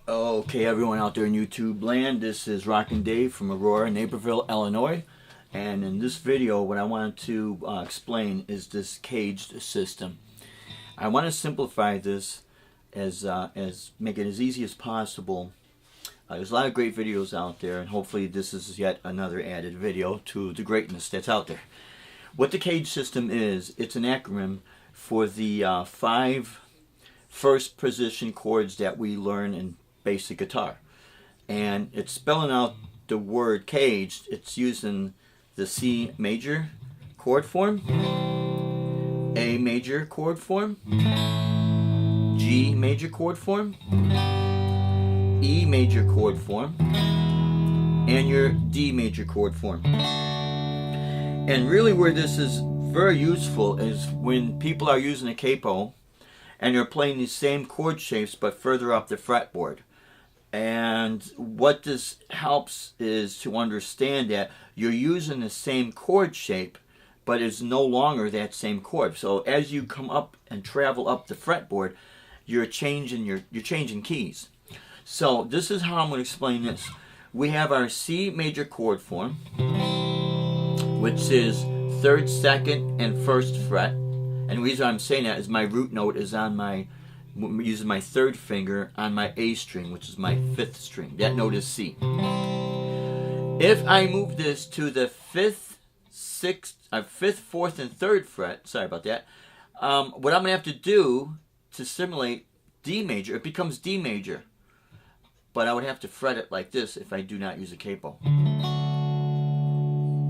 Okay, everyone out there in YouTube land, this is Rockin' Dave from Aurora, Naperville, Illinois. And in this video, what I want to explain is this caged system. I want to simplify this as make it as easy as possible. There's a lot of great videos out there, and hopefully this is yet another added video to the greatness that's out there. What the cage system is, it's an acronym for the 5 first position chords that we learn in basic guitar, and it's spelling out the word caged. It's using the C major chord form, A major chord form, G major chord form, E major chord form, and your D major chord form. And really where this is very useful is when people are using a capo and they're playing these same chord shapes but further up the fretboard. And what this helps is to understand that you're using the same chord shape, but it's no longer that same chord. So as you come up and travel up the fretboard, you're changing keys. So this is how I'm going to explain this. We have our C major chord form, which is 3rd, 2nd, and 1st fret. And the reason I'm saying that is my root note is on my, using my 3rd finger on my A string, which is my 5th string. That note is C. If I move this to the 5th, 6th, 5th, 4th, and 3rd fret, sorry about that, what I'm going to have to do to simulate D major, it becomes D major. But I would have to fret it like this if I do not use a capo,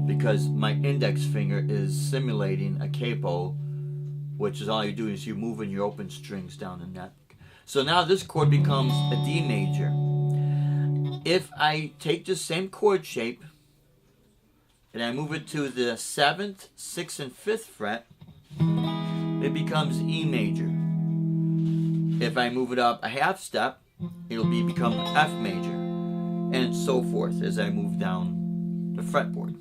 because my index finger is simulating a capo, which is all you do is you moving your open strings down the neck. So now this chord becomes a D major. If I take the same chord shape and I move it to the 7th, 6th, and 5th fret, it becomes E major. If I move it up a half step, it'll become F major, and so forth as I move down the fretboard.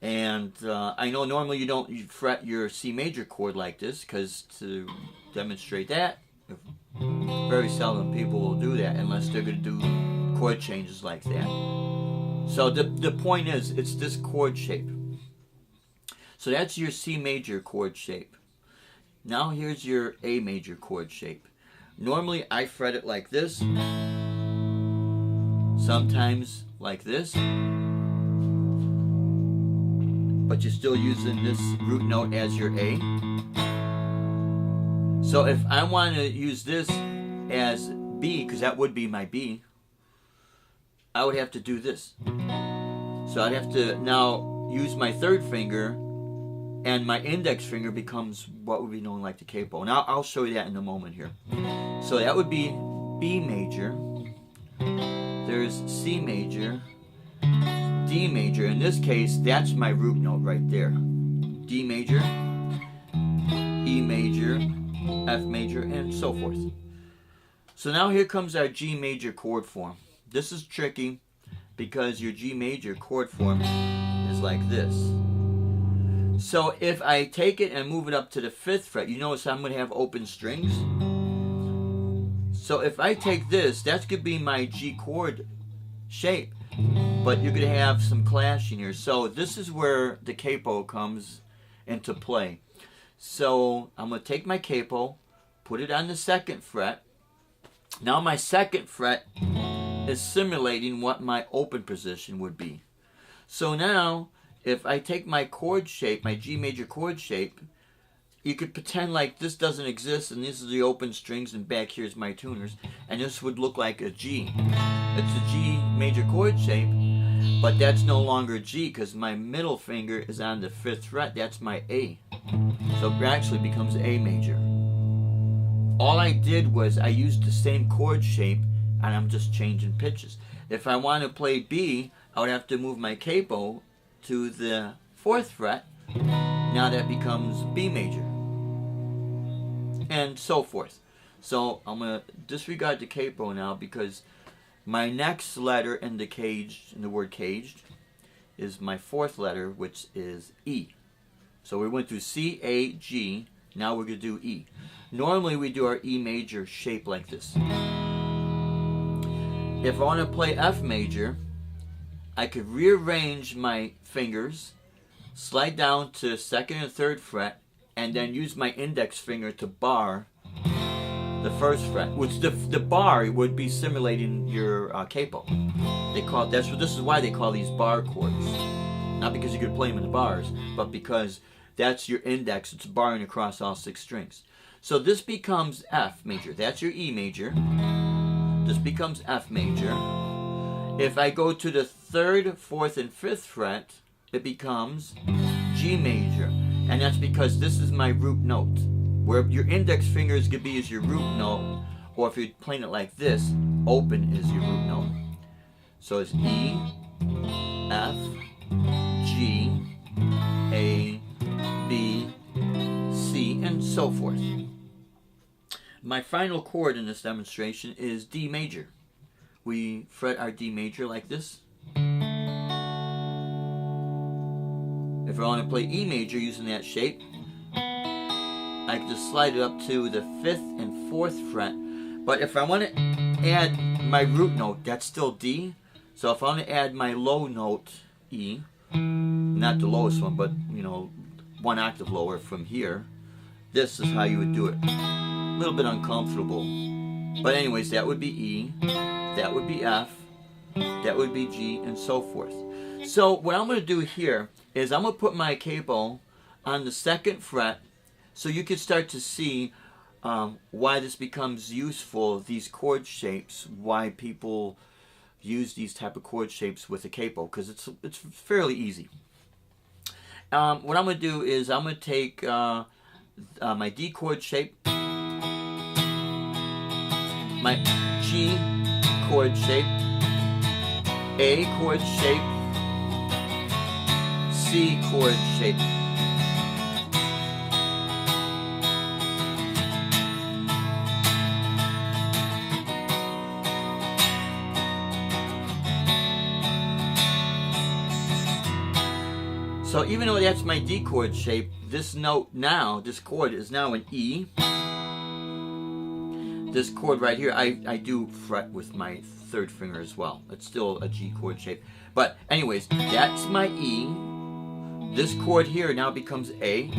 And I know normally you don't fret your C major chord like this, because to demonstrate that, very seldom people will do that unless they're going to do chord changes like that. So the point is, it's this chord shape. So that's your C major chord shape. Now here's your A major chord shape. Normally I fret it like this, sometimes like this, but you're still using this root note as your A. So if I want to use this as B, because that would be my B, I would have to do this. So I'd have to now use my 3rd finger, and my index finger becomes what would be known like the capo. Now I'll show you that in a moment here. So that would be B major, there's C major, D major. In this case, that's my root note right there. D major, E major, F major, and so forth. So now here comes our G major chord form. This is tricky because your G major chord form is like this. So if I take it and move it up to the 5th fret, you notice I'm going to have open strings. So if I take this, that's going to be my G chord shape, but you're going to have some clashing here. So this is where the capo comes into play. So I'm going to take my capo, put it on the 2nd fret. Now my 2nd fret is simulating what my open position would be. So now if I take my chord shape, my G major chord shape, you could pretend like this doesn't exist and these are the open strings and back here's my tuners, and this would look like a G. It's a G major chord shape, but that's no longer G because my middle finger is on the 5th fret. That's my A. So it actually becomes A major. All I did was I used the same chord shape and I'm just changing pitches. If I want to play B, I would have to move my capo to the 4th fret. Now that becomes B major, and so forth. So I'm going to disregard the capo now because my next letter in the word caged, is my 4th letter, which is E. So we went through C, A, G. Now we're going to do E. Normally we do our E major shape like this. if I want to play F major, I could rearrange my fingers, slide down to 2nd and 3rd fret, and then use my index finger to bar the 1st fret, which the bar would be simulating your capo. This is why they call these bar chords. Not because you could play them in the bars, but because that's your index. It's barring across all 6 strings. So this becomes F major. That's your E major. This becomes F major. If I go to the 3rd, 4th, and 5th fret, it becomes G major. And that's because this is my root note. Where your index finger is going to be is your root note, or if you're playing it like this, open is your root note. So it's E, F, G, A, B, C, and so forth. My final chord in this demonstration is D major. We fret our D major like this. If I want to play E major using that shape, I can just slide it up to the 5th and 4th fret. But if I want to add my root note, that's still D. So if I want to add my low note, E, not the lowest one, but, you know, 1 octave lower from here, this is how you would do it. A little bit uncomfortable. But anyways, that would be E, that would be F, that would be G, and so forth. So what I'm going to do here is I'm going to put my capo on the 2nd fret, so you can start to see why this becomes useful, these chord shapes, why people use these type of chord shapes with a capo, because it's fairly easy. What I'm going to do is I'm going to take my D chord shape, my G chord shape, A chord shape, C chord shape. So even though that's my D chord shape, this note now, this chord is now an E. This chord right here, I do fret with my 3rd finger as well. It's still a G chord shape. But anyways, that's my E. This chord here now becomes A.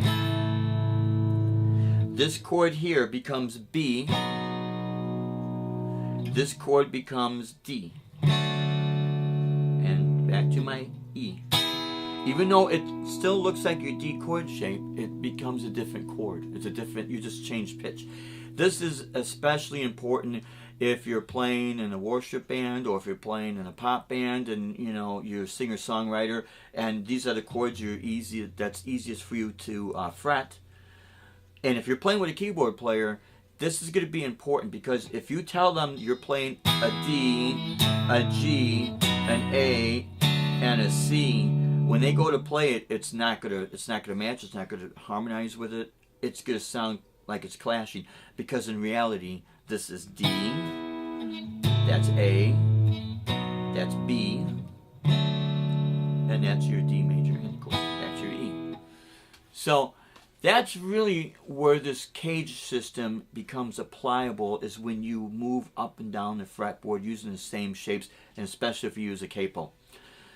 This chord here becomes B. This chord becomes D. And back to my E. Even though it still looks like your D chord shape, it becomes a different chord. It's a different, you just change pitch. This is especially important if you're playing in a worship band or if you're playing in a pop band and you know you're a singer-songwriter and these are the chords that's easiest for you to fret. And if you're playing with a keyboard player, this is going to be important because if you tell them you're playing a D, a G, an A, and a C, when they go to play it, it's not gonna match. It's not gonna harmonize with it. It's gonna sound like it's clashing because in reality, this is D, that's A, that's B, and that's your D major, and of course that's your E. So that's really where this cage system becomes applicable, is when you move up and down the fretboard using the same shapes, and especially if you use a capo.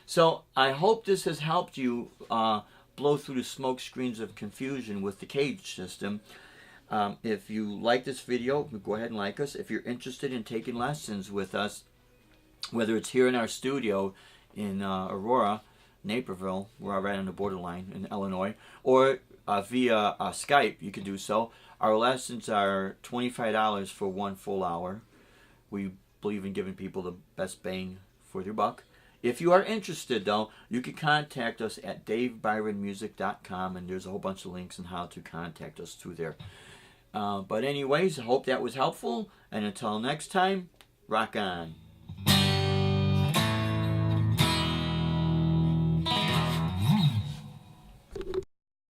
So I hope this has helped you blow through the smoke screens of confusion with the cage system. If you like this video, go ahead and like us. If you're interested in taking lessons with us, whether it's here in our studio in Aurora, Naperville, we're right on the borderline in Illinois, or via Skype, you can do so. Our lessons are $25 for 1 full hour. We believe in giving people the best bang for their buck. If you are interested, though, you can contact us at davebyronmusic.com, and there's a whole bunch of links on how to contact us through there. But anyways, I hope that was helpful, and until next time, rock on.